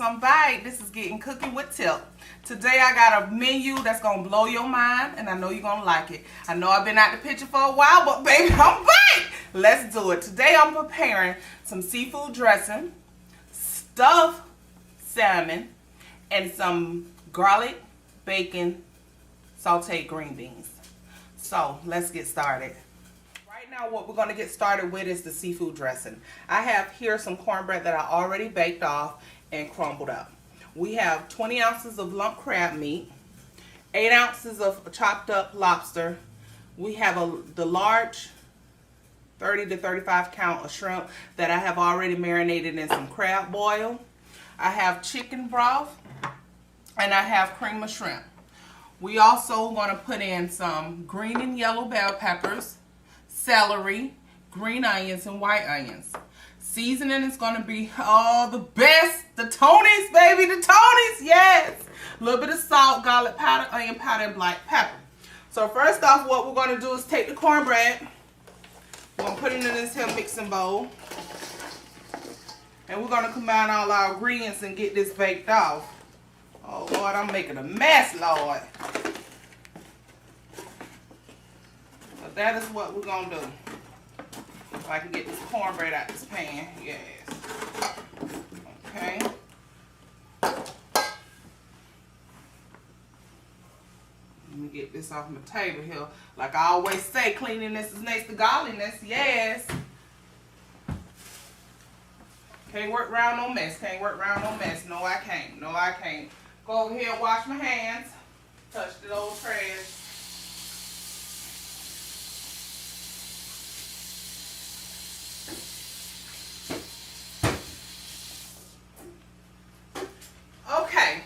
I'm back. This is getting cooking with Tip. Today I got a menu that's gonna blow your mind, and I know you're gonna like it. I know I've been out the picture for a while, but baby, I'm back. Let's do it. Today I'm preparing some seafood dressing, stuffed salmon, and some garlic, bacon, sauteed green beans. So let's get started. Right now what we're gonna get started with is the seafood dressing. I have here some cornbread that I already baked off and crumbled up. We have 20 ounces of lump crab meat, 8 ounces of chopped up lobster. We have the large 30 to 35 count of shrimp that I have already marinated in some crab boil. I have chicken broth, and I have cream of shrimp. We also going to put in some green and yellow bell peppers, celery, green onions, and white onions. Seasoning is going to be all the best. The Tony's, baby, the Tony's, yes. A little bit of salt, garlic powder, onion powder, and black pepper. So first off, what we're going to do is take the cornbread. We're going to put it in this here mixing bowl. And we're going to combine all our ingredients and get this baked off. Oh, Lord, I'm making a mess, Lord. But that is what we're going to do. If I can get this cornbread out this pan, yes. Okay. Let me get this off my table here. Like I always say, cleanliness is next to godliness, yes. Can't work around no mess, can't work around no mess. No, I can't, no, I can't. Go over here and wash my hands. Touch the old trash. Okay,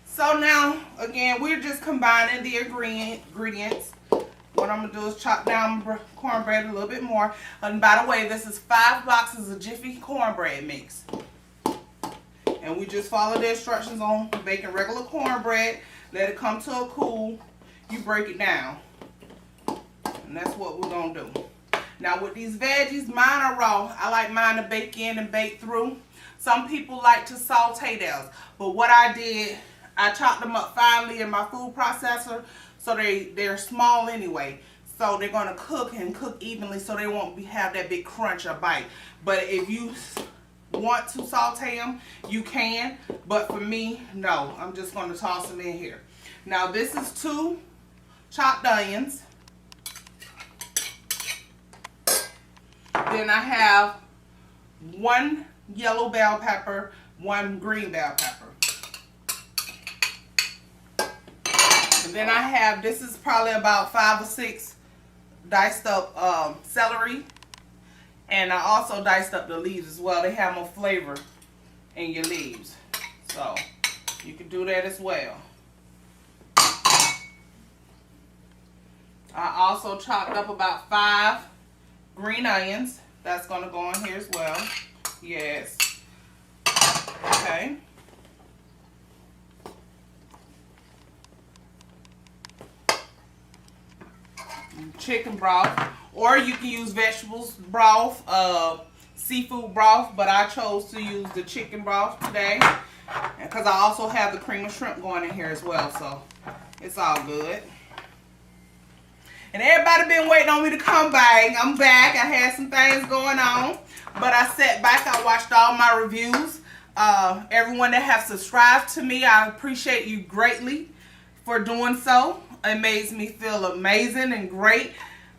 so now, again, we're just combining the ingredients. What I'm going to do is chop down cornbread a little bit more. And by the way, this is 5 boxes of Jiffy cornbread mix. And we just follow the instructions on baking regular cornbread. Let it come to a cool. You break it down. And that's what we're going to do. Now with these veggies, mine are raw. I like mine to bake in and bake through. Some people like to saute theirs, but what I did, I chopped them up finely in my food processor, so they're small anyway. So they're gonna cook and cook evenly, so they won't have that big crunch or bite. But if you want to saute them, you can. But for me, no. I'm just gonna toss them in here. Now this is 2 chopped onions. Then I have 1 yellow bell pepper, 1 green bell pepper. And then I have, this is probably about 5 or 6 diced up celery. And I also diced up the leaves as well. They have more flavor in your leaves. So you can do that as well. I also chopped up about 5 green onions. That's going to go in here as well. Yes. Okay. Chicken broth, or you can use vegetables broth, seafood broth, but I chose to use the chicken broth today because I also have the cream of shrimp going in here as well, so it's all good. And everybody been waiting on me to come back. I'm back. I had some things going on, but I sat back. I watched all my reviews. Everyone that have subscribed to me, I appreciate you greatly for doing so. It makes me feel amazing and great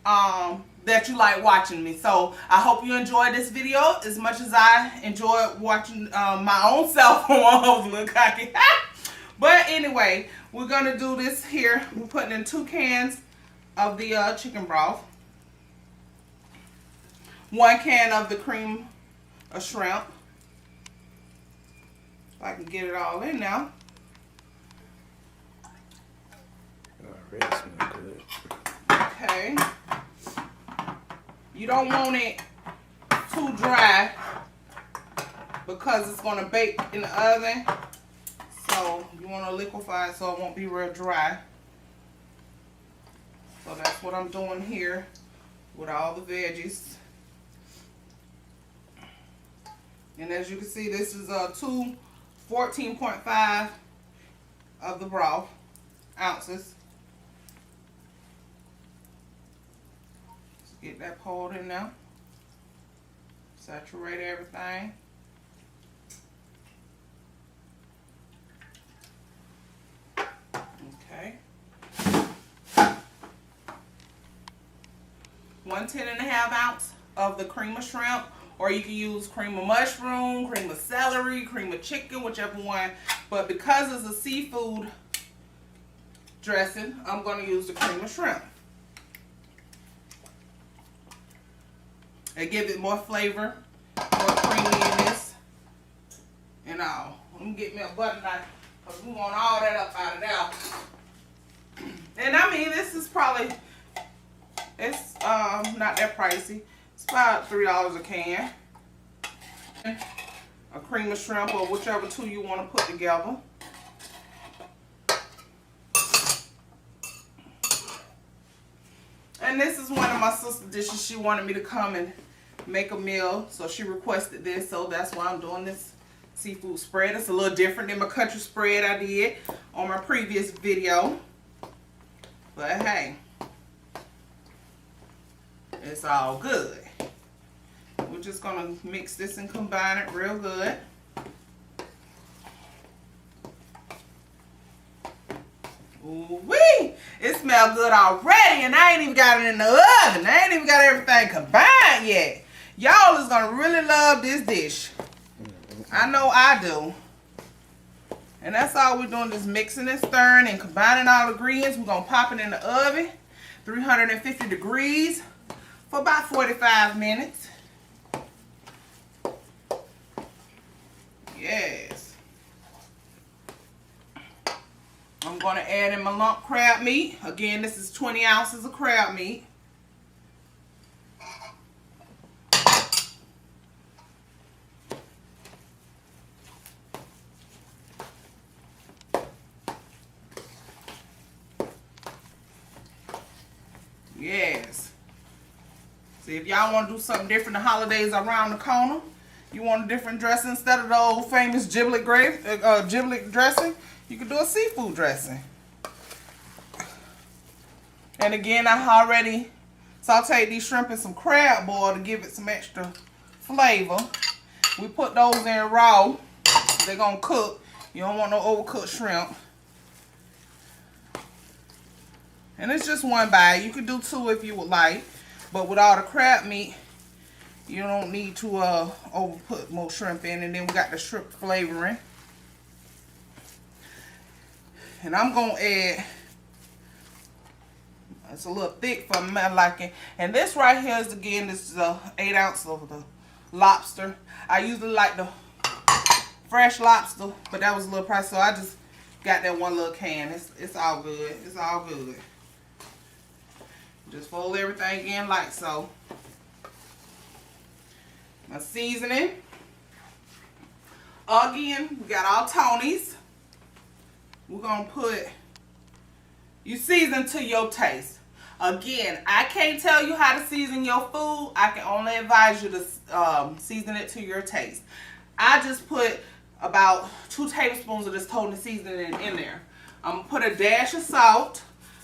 that you like watching me. So I hope you enjoyed this video as much as I enjoyed watching my own self on I was a little cocky. But anyway, we're going to do this here. We're putting in 2 cans of the chicken broth, 1 can of the cream of shrimp. If I can get it all in now. Already smells good. Okay. You don't want it too dry because it's going to bake in the oven. So you want to liquefy it so it won't be real dry. So that's what I'm doing here with all the veggies. And as you can see, this is 14.5 of the broth ounces. Let's get that poured in now. Saturate everything. Okay. 1 10.5 ounce of the cream of shrimp, or you can use cream of mushroom, cream of celery, cream of chicken, whichever one. But because it's a seafood dressing, I'm going to use the cream of shrimp. It gives it more flavor, more creaminess, and all. Let me get me a butter knife, because we want all that up out of there. And I mean, this is probably, it's not that pricey. It's about $3 a can. A cream of shrimp, or whichever two you want to put together. And this is one of my sister's dishes. She wanted me to come and make a meal, so she requested this, so that's why I'm doing this seafood spread. It's a little different than my country spread I did on my previous video. But hey, it's all good. We're just gonna mix this and combine it real good. Ooh-wee! It smells good already, and I ain't even got it in the oven. I ain't even got everything combined yet. Y'all is gonna really love this dish. I know I do. And that's all we're doing, just mixing and stirring and combining all the ingredients. We're gonna pop it in the oven, 350 degrees, for about 45 minutes. Yes. I'm going to add in my lump crab meat. Again, this is 20 ounces of crab meat. Yes. See, if y'all want to do something different, the holidays around the corner, you want a different dressing instead of the old famous giblet dressing, you can do a seafood dressing. And again, I already sauteed these shrimp in some crab boil to give it some extra flavor. We put those in raw. They're going to cook. You don't want no overcooked shrimp. And it's just one bite. You could do two if you would like. But with all the crab meat, you don't need to over put more shrimp in. And then we got the shrimp flavoring. And I'm going to add, it's a little thick for my liking. And this right here is, again, this is 8 ounces of the lobster. I usually like the fresh lobster, but that was a little pricey, so I just got that one little can. It's all good. It's all good. Just fold everything in like so. My seasoning. Again, we got our Tony's. We're going to put, you season to your taste. Again, I can't tell you how to season your food. I can only advise you to season it to your taste. I just put about 2 tablespoons of this Tony seasoning in there. I'm going to put a dash of salt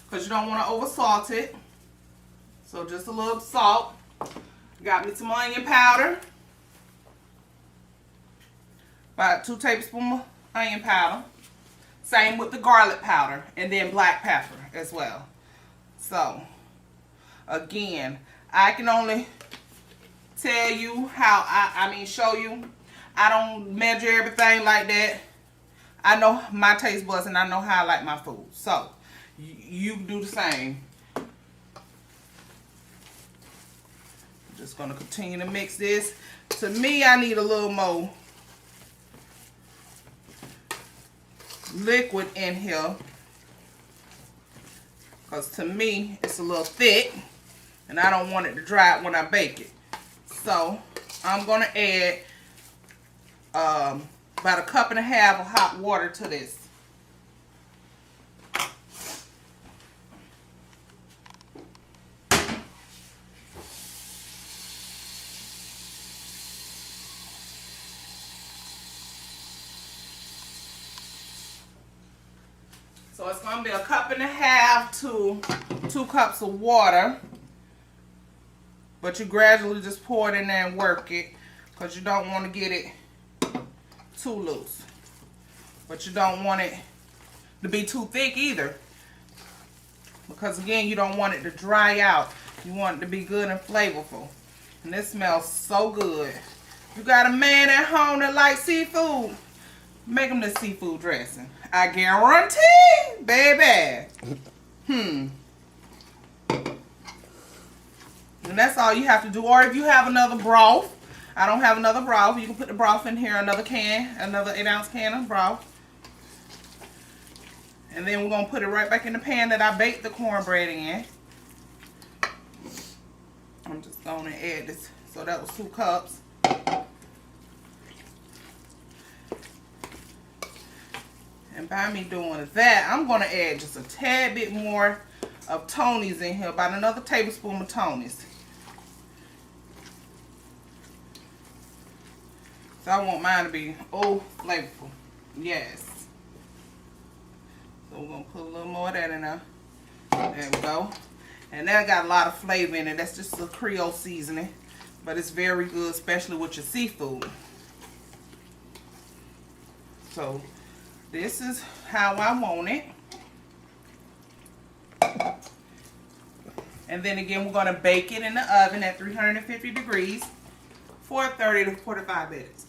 because you don't want to over salt it. So just a little salt. Got me some onion powder. About 2 tablespoons of onion powder. Same with the garlic powder, and then black pepper as well. So, again, I can only tell you how, show you. I don't measure everything like that. I know my taste buds and I know how I like my food. So, you do the same. I'm just going to continue to mix this. To me, I need a little more liquid in here, because to me it's a little thick and I don't want it to dry out when I bake it. So I'm going to add about 1.5 cups of hot water to this. So it's going to be 1.5 cups to 2 cups of water. But you gradually just pour it in there and work it, because you don't want to get it too loose. But you don't want it to be too thick either, because again, you don't want it to dry out. You want it to be good and flavorful. And this smells so good. You got a man at home that likes seafood, make him this seafood dressing. I guarantee, baby. And that's all you have to do. Or if you have another broth, I don't have another broth, you can put the broth in here, another 8-ounce can of broth. And then we're going to put it right back in the pan that I baked the cornbread in. I'm just going to add this. So that was 2 cups. And by me doing that, I'm going to add just a tad bit more of Tony's in here, about another tablespoon of Tony's. So I want mine to be, flavorful. Yes. So we're going to put a little more of that in there. There we go. And that got a lot of flavor in it. That's just a Creole seasoning. But it's very good, especially with your seafood. So this is how I want it. And then again, we're going to bake it in the oven at 350 degrees for 30 to 45 minutes.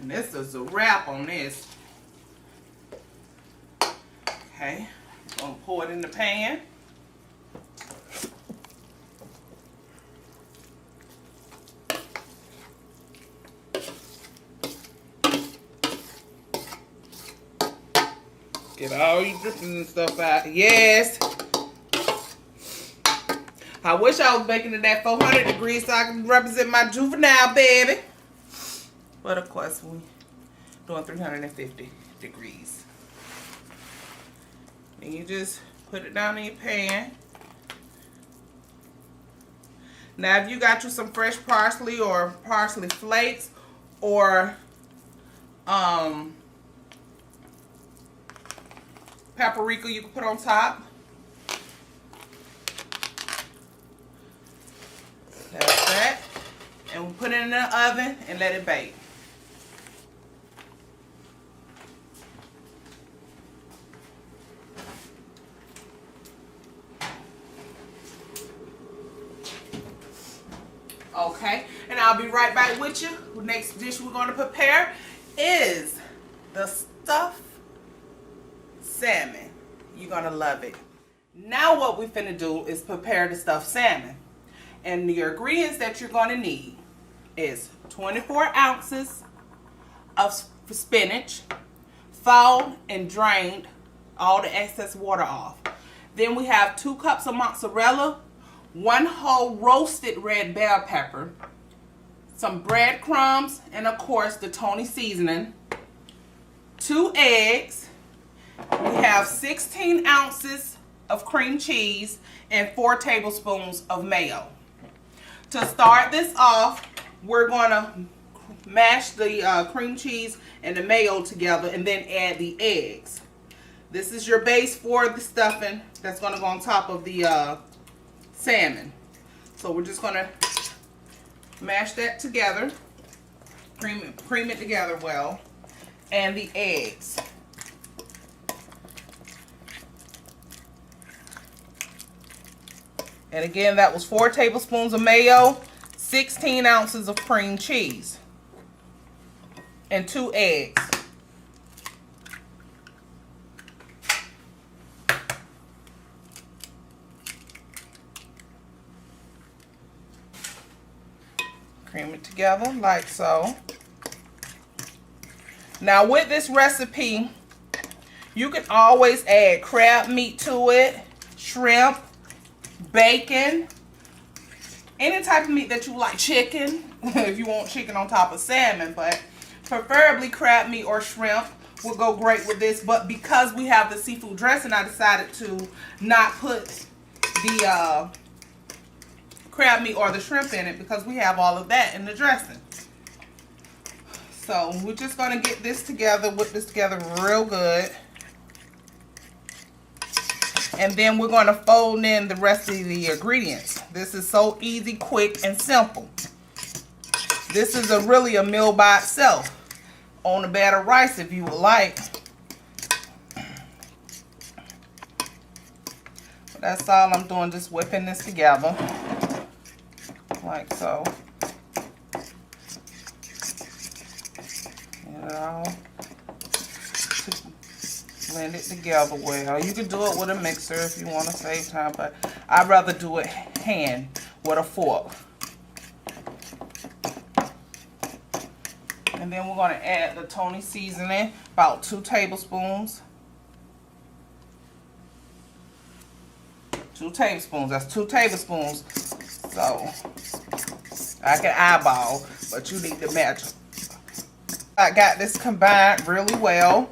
And this is a wrap on this. Okay, I'm going to pour it in the pan. Get all your drippings and stuff out. Yes. I wish I was baking it at 400 degrees so I can represent my juvenile, baby. But of course, we're doing 350 degrees. And you just put it down in your pan. Now, if you got you some fresh parsley or parsley flakes or paprika, you can put on top. That's that. And we'll put it in the oven and let it bake. Okay, and I'll be right back with you. The next dish we're going to prepare is the stuffed salmon. You're going to love it. Now what we're finna do is prepare the stuffed salmon. And the ingredients that you're going to need is 24 ounces of spinach, thawed and drained all the excess water off. Then we have 2 cups of mozzarella, 1 whole roasted red bell pepper, some breadcrumbs, and of course the Tony seasoning, 2 eggs. We have 16 ounces of cream cheese and 4 tablespoons of mayo. To start this off, we're going to mash the cream cheese and the mayo together and then add the eggs. This is your base for the stuffing that's going to go on top of the salmon. So we're just going to mash that together, cream it together well, and the eggs. And again, that was 4 tablespoons of mayo, 16 ounces of cream cheese, and 2 eggs. Cream it together like so. Now with this recipe, you can always add crab meat to it, shrimp, bacon, any type of meat that you like, chicken, if you want chicken on top of salmon, but preferably crab meat or shrimp will go great with this. But because we have the seafood dressing, I decided to not put the crab meat or the shrimp in it because we have all of that in the dressing. So we're just going to get this together, whip this together real good. And then we're going to fold in the rest of the ingredients. This is so easy, quick, and simple. This is really a meal by itself on a bed of rice if you would like. But that's all I'm doing, just whipping this together. Like so. You know, blend it together well. You can do it with a mixer if you want to save time, but I'd rather do it hand with a fork. And then we're going to add the Tony seasoning, about 2 tablespoons. 2 tablespoons, that's 2 tablespoons. So I can eyeball, but you need to measure. I got this combined really well.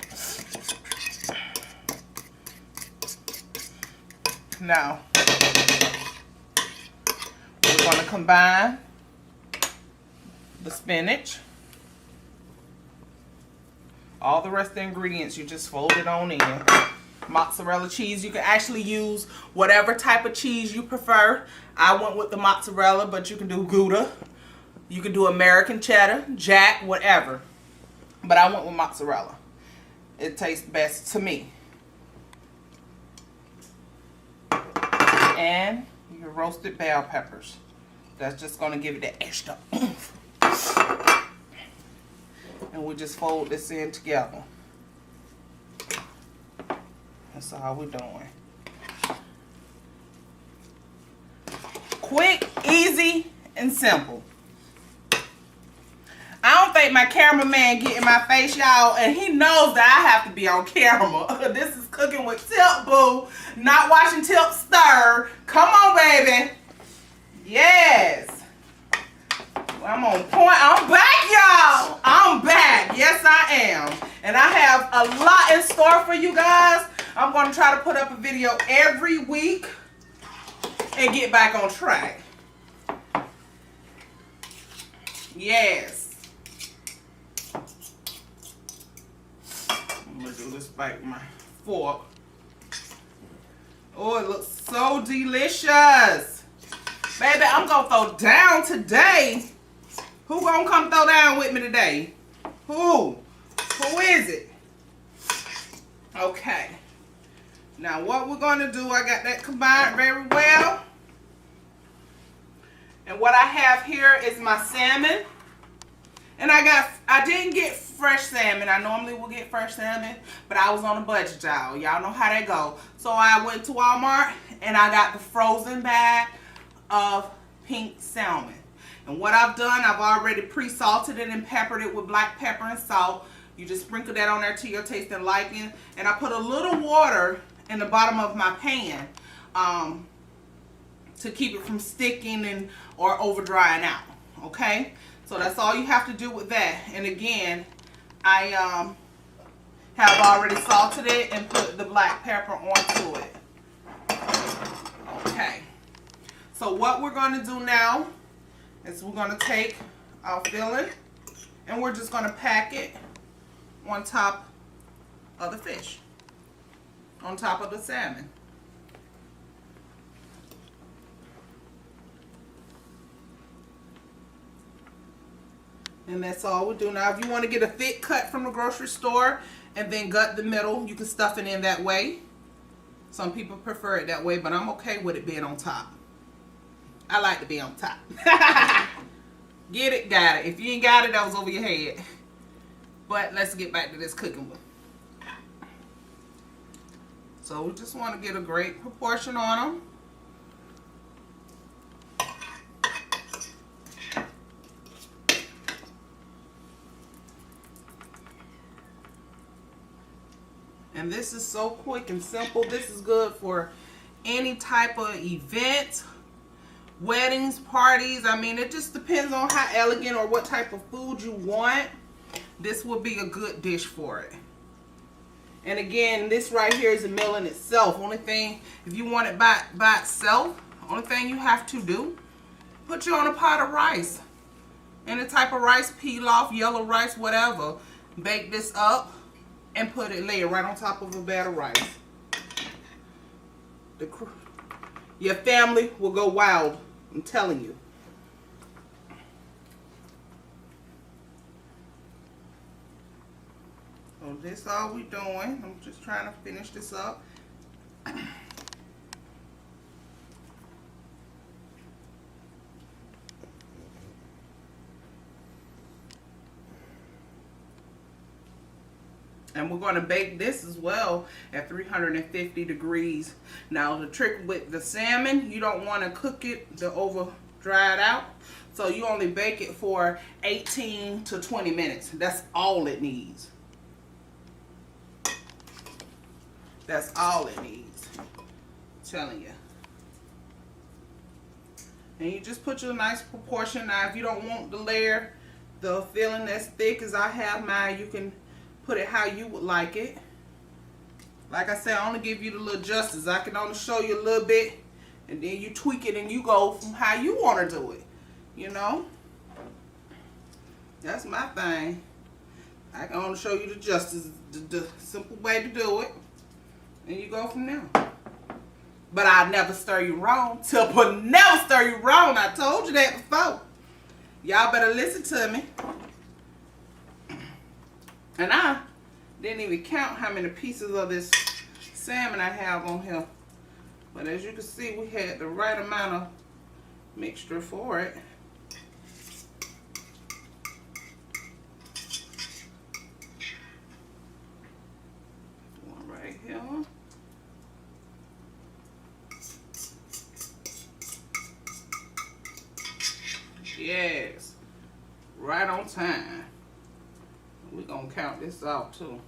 Now, we're going to combine the spinach. All the rest of the ingredients, you just fold it on in. Mozzarella cheese, you can actually use whatever type of cheese you prefer. I went with the mozzarella, but you can do Gouda. You can do American cheddar, Jack, whatever. But I went with mozzarella. It tastes best to me. And your roasted bell peppers. That's just going to give it the extra oomph. And we just fold this in together. That's all we're doing. Quick, easy, and simple. I don't think my cameraman get in my face, y'all, and he knows that I have to be on camera. This is Cooking with Tip, boo. Not watching Tip stir. Come on, baby. Yes. I'm on point. I'm back, y'all. I'm back. Yes, I am. And I have a lot in store for you guys. I'm going to try to put up a video every week and get back on track. Yes. I'm going to do this back with my fork. Oh, it looks so delicious. Baby, I'm going to throw down today. Who gonna come throw down with me today? Who? Who is it? Okay. Now what we're gonna do, I got that combined very well. And what I have here is my salmon. And I didn't get fresh salmon. I normally will get fresh salmon, but I was on a budget, y'all. Y'all know how that go. So I went to Walmart and I got the frozen bag of pink salmon. And what I've done, I've already pre-salted it and peppered it with black pepper and salt. You just sprinkle that on there to your taste and liking. And I put a little water in the bottom of my pan to keep it from sticking or over drying out. Okay? So that's all you have to do with that. And again, I have already salted it and put the black pepper onto it. Okay. So what we're going to do now is we're going to take our filling and we're just going to pack it on top of the fish, on top of the salmon. And that's all we do. Now if you want to get a thick cut from the grocery store and then gut the middle, you can stuff it in that way. Some people prefer it that way, but I'm okay with it being on top. I like to be on top. Get it, got it. If you ain't got it, that was over your head. But let's get back to this cooking one. So we just want to get a great proportion on them. And this is so quick and simple. This is good for any type of event. weddings, parties. I mean, it just depends on how elegant or what type of food you want. This will be a good dish for it. And again, this right here is a meal in itself. Only thing, if you want it by itself, only thing you have to do, put you on a pot of rice. Any type of rice, pilaf, yellow rice, whatever. Bake this up and lay it right on top of a bed of rice. Your family will go wild, I'm telling you. So this all we doing. I'm just trying to finish this up. And we're going to bake this as well at 350 degrees. Now the trick with the salmon, you don't want to cook it to over dry it out. So you only bake it for 18 to 20 minutes. That's all it needs. That's all it needs. I'm telling you. And you just put your nice proportion. Now if you don't want the layer, the filling as thick as I have mine, you can put it how you would like it. Like I said, I only give you the little justice. I can only show you a little bit, and then you tweak it and you go from how you want to do it. You know? That's my thing. I can only show you the justice, the simple way to do it. And you go from there. But I'll never stir you wrong. Never stir you wrong. I told you that before. Y'all better listen to me. And I didn't even count how many pieces of this salmon I have on here. But as you can see, we had the right amount of mixture for it. One right here. Yes. Right on time. We're going to count this out too.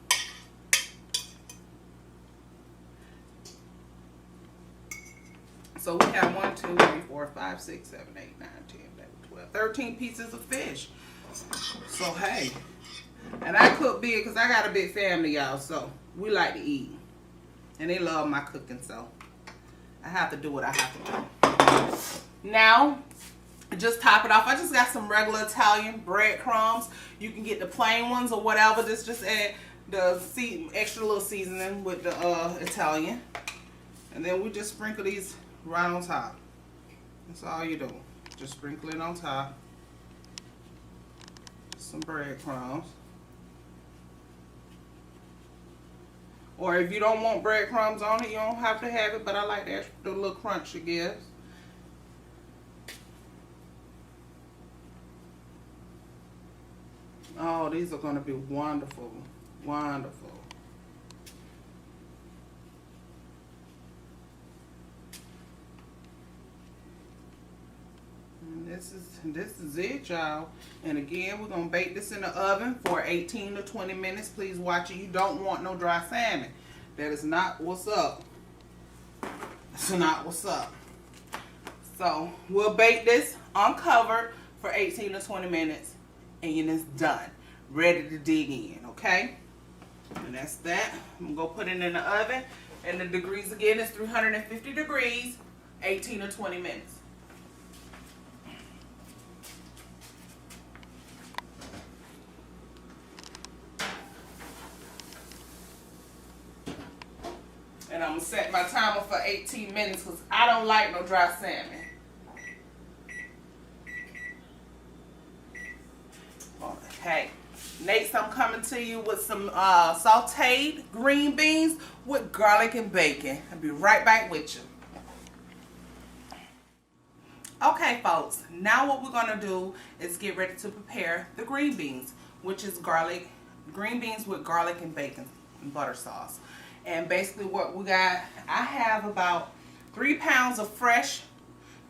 So we have 1, 2, 3, 4, 5, 6, 7, 8, 9, 10, 11, 12, 13 pieces of fish. So hey, and I cook big because I got a big family, y'all. So we like to eat. And they love my cooking, so I have to do what I have to do. Now, just top it off. I just got some regular Italian breadcrumbs. You can get the plain ones or whatever. Just add the extra little seasoning with the Italian. And then we just sprinkle these right on top. That's all you do. Just sprinkle it on top. Some breadcrumbs. Or if you don't want breadcrumbs on it, you don't have to have it. But I like the little crunch it gives. Oh, these are going to be wonderful. Wonderful. And this is it, y'all. And again, we're going to bake this in the oven for 18 to 20 minutes. Please watch it. You don't want no dry salmon. That is not what's up. That's not what's up. So, we'll bake this uncovered for 18 to 20 minutes. And it's done. Ready to dig in, okay? And that's that. I'm going to go put it in the oven. And the degrees again is 350 degrees, 18 to 20 minutes. And I'm going to set my timer for 18 minutes because I don't like no dry salmon. Okay, Neice, I'm coming to you with some sauteed green beans with garlic and bacon. I'll be right back with you. Okay, folks, now what we're going to do is get ready to prepare the green beans, which is green beans with garlic and bacon and butter sauce. And basically what we got, I have about 3 pounds of fresh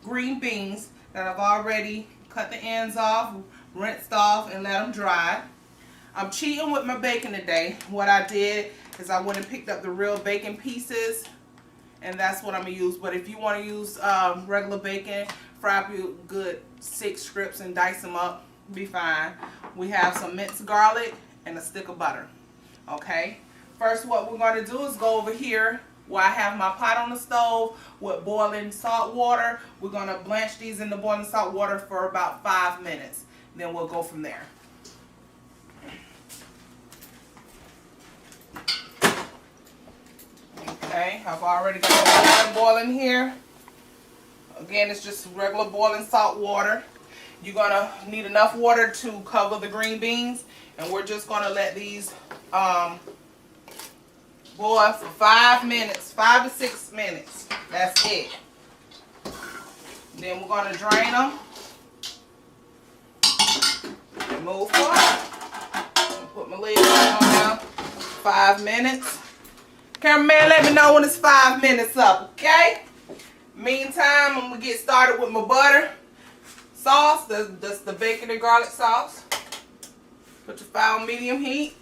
green beans that I've already cut the ends off, rinsed off, and let them dry. I'm cheating with my bacon today. What I did is I went and picked up the real bacon pieces, and that's what I'm going to use. But if you want to use regular bacon Fry up your good 6 strips and dice them up. Be fine. We have some minced garlic and a stick of butter. Okay. First, what we're going to do is go over here where I have my pot on the stove with boiling salt water. We're going to blanch these in the boiling salt water for about 5 minutes. Then we'll go from there. Okay, I've already got the water boiling here. Again, it's just regular boiling salt water. You're going to need enough water to cover the green beans. And we're just going to let these boil for 5 minutes, 5 to 6 minutes. That's it. Then we're going to drain them. Remove them. Put my lid on now. 5 minutes. Cameraman, let me know when it's 5 minutes up, okay? Meantime, I'm going to get started with my butter sauce. That's the bacon and garlic sauce. Put your fire on medium heat.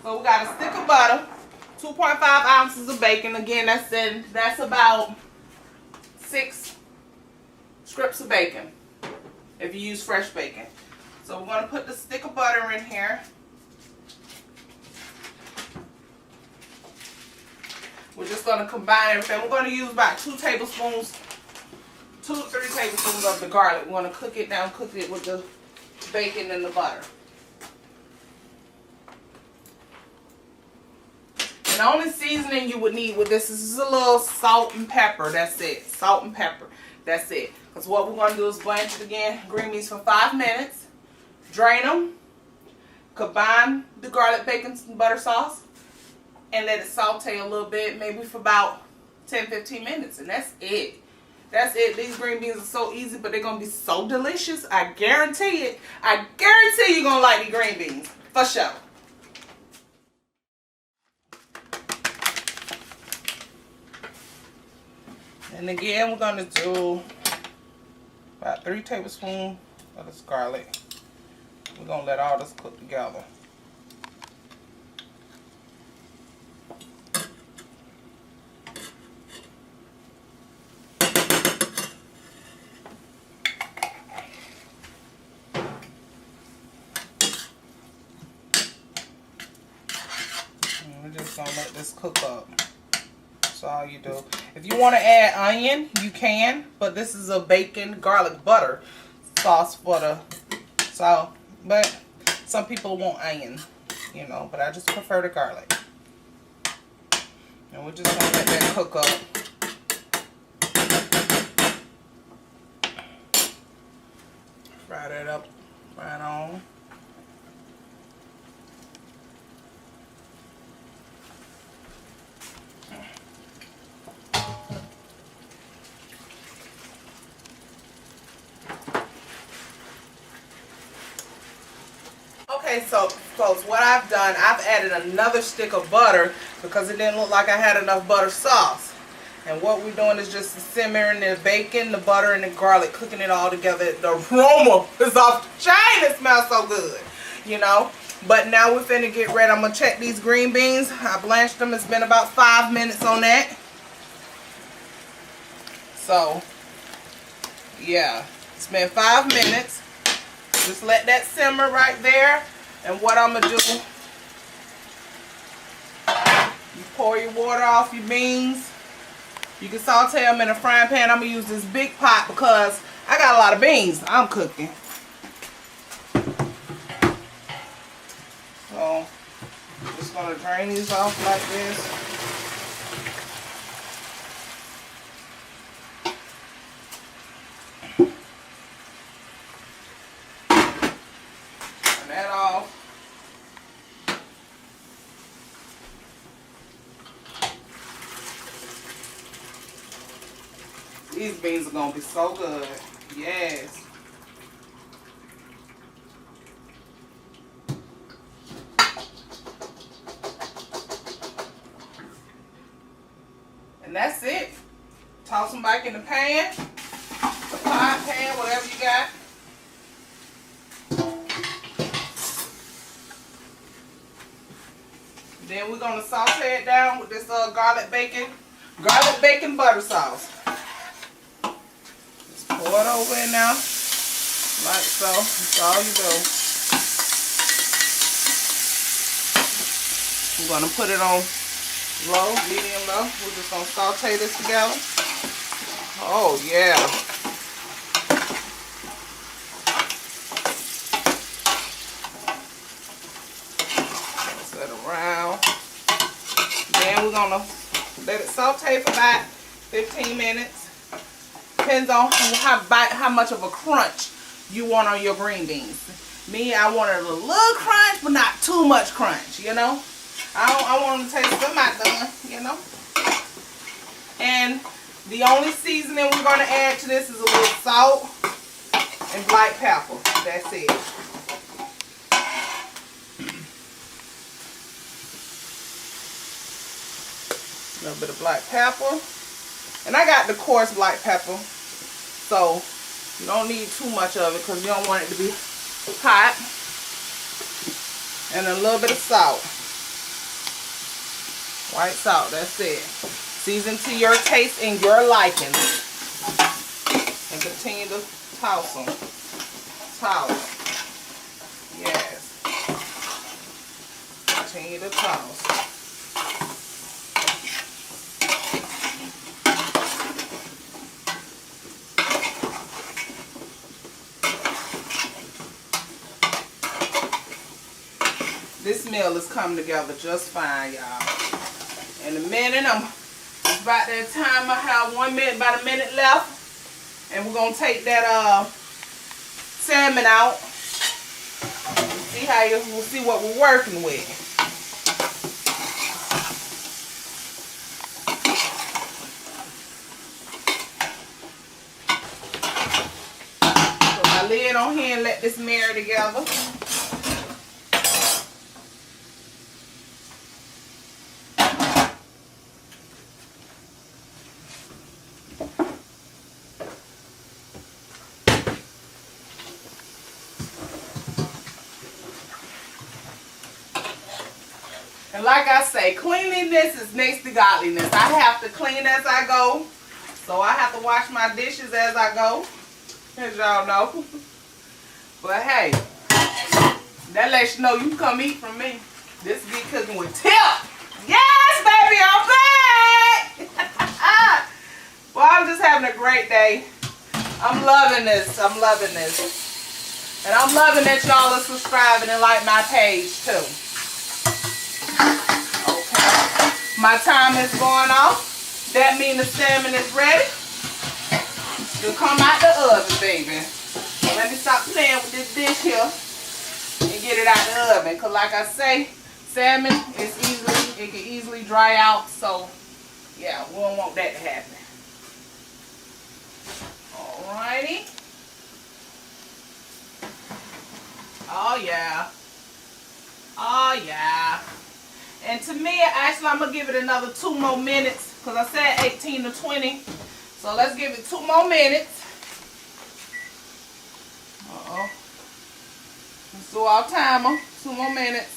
So we got a stick of butter, 2.5 ounces of bacon. Again, that's about 6 strips of bacon if you use fresh bacon. So we're going to put the stick of butter in here. We're just going to combine everything. We're going to use about 2 tablespoons, 2 to 3 tablespoons of the garlic. We're going to cook it down, cook it with the bacon and the butter. And the only seasoning you would need with this is a little salt and pepper. That's it. Salt and pepper. That's it. Because what we're going to do is blanch it again, green beans for 5 minutes. Drain them. Combine the garlic, bacon, and butter sauce. And let it saute a little bit, maybe for about 10-15 minutes. And that's it. That's it. These green beans are so easy, but they're going to be so delicious. I guarantee it. I guarantee you're going to like these green beans. For sure. And again, we're going to do about 3 tablespoons of this garlic. We're going to let all this cook together. And we're just going to let this cook up. That's all you do. If you want to add onion, you can, but this is a bacon garlic butter sauce for the but some people want onion, you know, but I just prefer the garlic. And we're just going to let that cook up. Fry that up right on. Okay, so folks, what I've done, I've added another stick of butter because it didn't look like I had enough butter sauce. And what we're doing is just simmering the bacon, the butter, and the garlic, cooking it all together. The aroma is off the chain. It smells so good, you know. But now we're finna get ready. I'm gonna check these green beans. I blanched them. It's been about 5 minutes on that. So, yeah, it's been 5 minutes. Just let that simmer right there. And what I'm going to do, you pour your water off your beans. You can saute them in a frying pan. I'm going to use this big pot because I got a lot of beans I'm cooking. So, I'm just going to drain these off like this. That off. These beans are going to be so good. Yes. And that's it. Toss them back in the pan. The pot, pan, whatever you got. Then we're going to saute it down with this garlic bacon garlic bacon butter sauce. Just pour it over in now, like so. That's all you do. I'm gonna put it on low, medium low. We're just gonna saute this together. Oh yeah. Set it around. Then we're gonna let it saute for about 15 minutes. Depends on how much of a crunch you want on your green beans. Me, I want it a little crunch, but not too much crunch, you know? I want them to taste them out done, you know? And the only seasoning we're going to add to this is a little salt and black pepper. That's it. A little bit of black pepper. And I got the coarse black pepper. So you don't need too much of it because you don't want it to be hot. And a little bit of salt. White salt, that's it. Season to your taste and your liking. And continue to toss them. Toss. Yes. Continue to toss. This meal is coming together just fine, y'all. In a minute, it's about that time. I have 1 minute, about a minute left. And we're going to take that salmon out. We'll see what we're working with. Put my lid on here and let this marry together. And like I say, cleanliness is next to godliness. I have to clean as I go. So I have to wash my dishes as I go. As y'all know. But hey, that lets you know you can come eat from me. This is Cooking with Tip. Yes, baby, I'm back. Well, I'm just having a great day. I'm loving this. I'm loving this. And I'm loving that y'all are subscribing and like my page too. Okay. My time is going off. That means the salmon is ready to come out the oven, baby. So let me stop playing with this dish here and get it out the oven. Because like I say, salmon is it can easily dry out. So yeah, we don't want that to happen. Alrighty. Oh yeah. Oh yeah. And to me, actually, I'm going to give it another 2 more minutes. Because I said 18 to 20. So let's give it 2 more minutes. Uh-oh. Let's do our timer. 2 more minutes.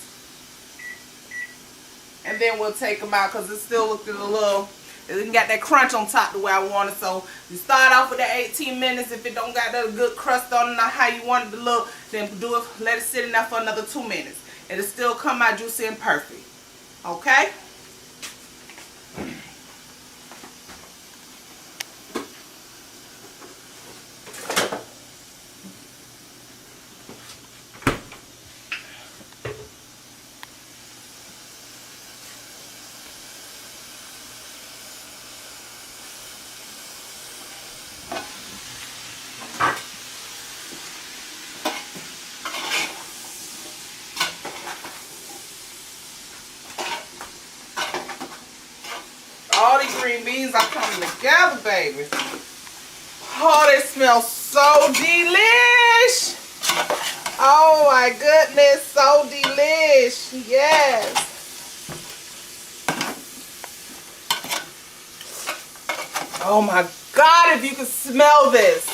And then we'll take them out because it's still looking a little... It didn't got that crunch on top the way I want it. So you start off with that 18 minutes. If it don't got that good crust on it, not how you want it to look, then let it sit in there for another 2 minutes. It'll still come out juicy and perfect. Okay? All these green beans are coming together, baby. Oh, they smell so delish. Oh my goodness, so delish. Yes. Oh my God, if you can smell this.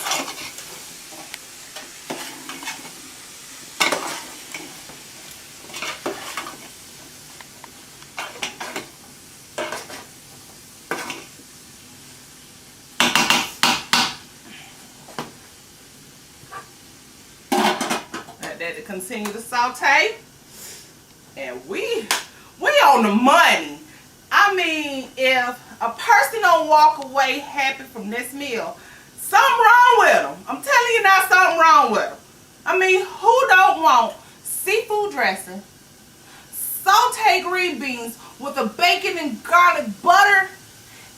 Let that continue to saute. And we on the money. I mean, if a person don't walk away happy from this meal, something wrong with them. I'm telling you now, something wrong with them. I mean, who don't want seafood dressing, sauteed green beans with a bacon and garlic butter,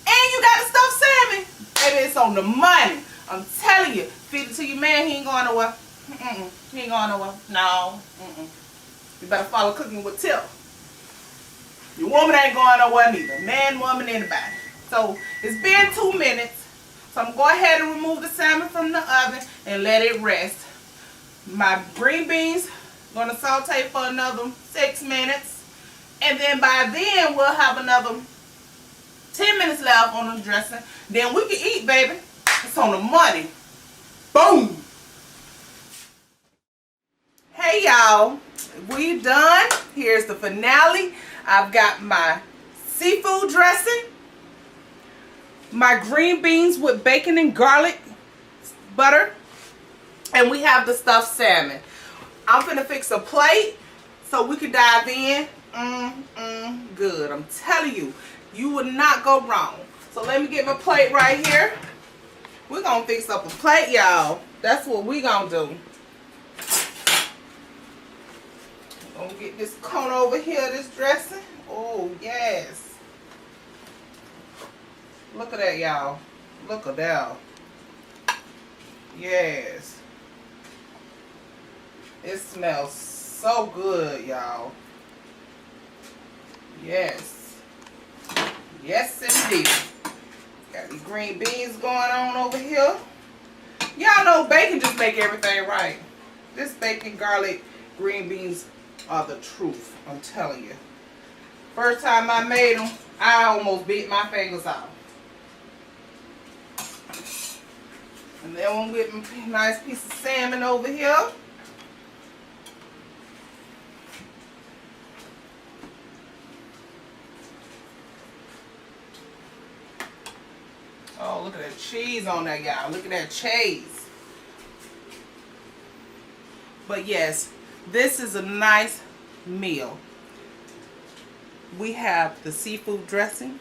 and you got a stuffed salmon? Baby, it's on the money. I'm telling you, feed it to your man, he ain't going nowhere. He ain't going nowhere. No. You better follow Cooking with Tip. Your woman ain't going nowhere neither. Man, woman, anybody. So it's been 2 minutes. So I'm going to go ahead and remove the salmon from the oven and let it rest. My green beans going to saute for another 6 minutes. And then by then we'll have another 10 minutes left on the dressing. Then we can eat, baby. It's on the money. Boom. Hey y'all, we done. Here's the finale. I've got my seafood dressing, my green beans with bacon and garlic butter, and we have the stuffed salmon. I'm finna fix a plate so we can dive in. Good. I'm telling you, you would not go wrong. So let me get my plate right here. We're gonna fix up a plate, y'all. That's what we gonna do. Gonna get this cone over here, this dressing. Oh, yes. Look at that, y'all. Look at that. Yes. It smells so good, y'all. Yes. Yes, indeed. Got these green beans going on over here. Y'all know bacon just make everything right. This bacon, garlic, green beans are the truth. I'm telling you. First time I made them, I almost beat my fingers out. And then I'm getting a nice piece of salmon over here. Oh, look at that cheese on there, y'all. Look at that cheese. But yes, this is a nice meal. We have the seafood dressing,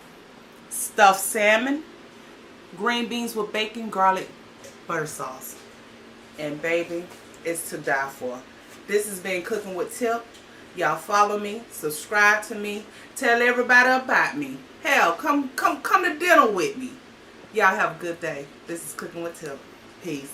stuffed salmon, green beans with bacon, garlic, butter sauce. And baby, it's to die for. This has been Cooking with Tip. Y'all follow me, subscribe to me, tell everybody about me. Hell, come to dinner with me. Y'all have a good day. This is Cooking with Tip. Peace.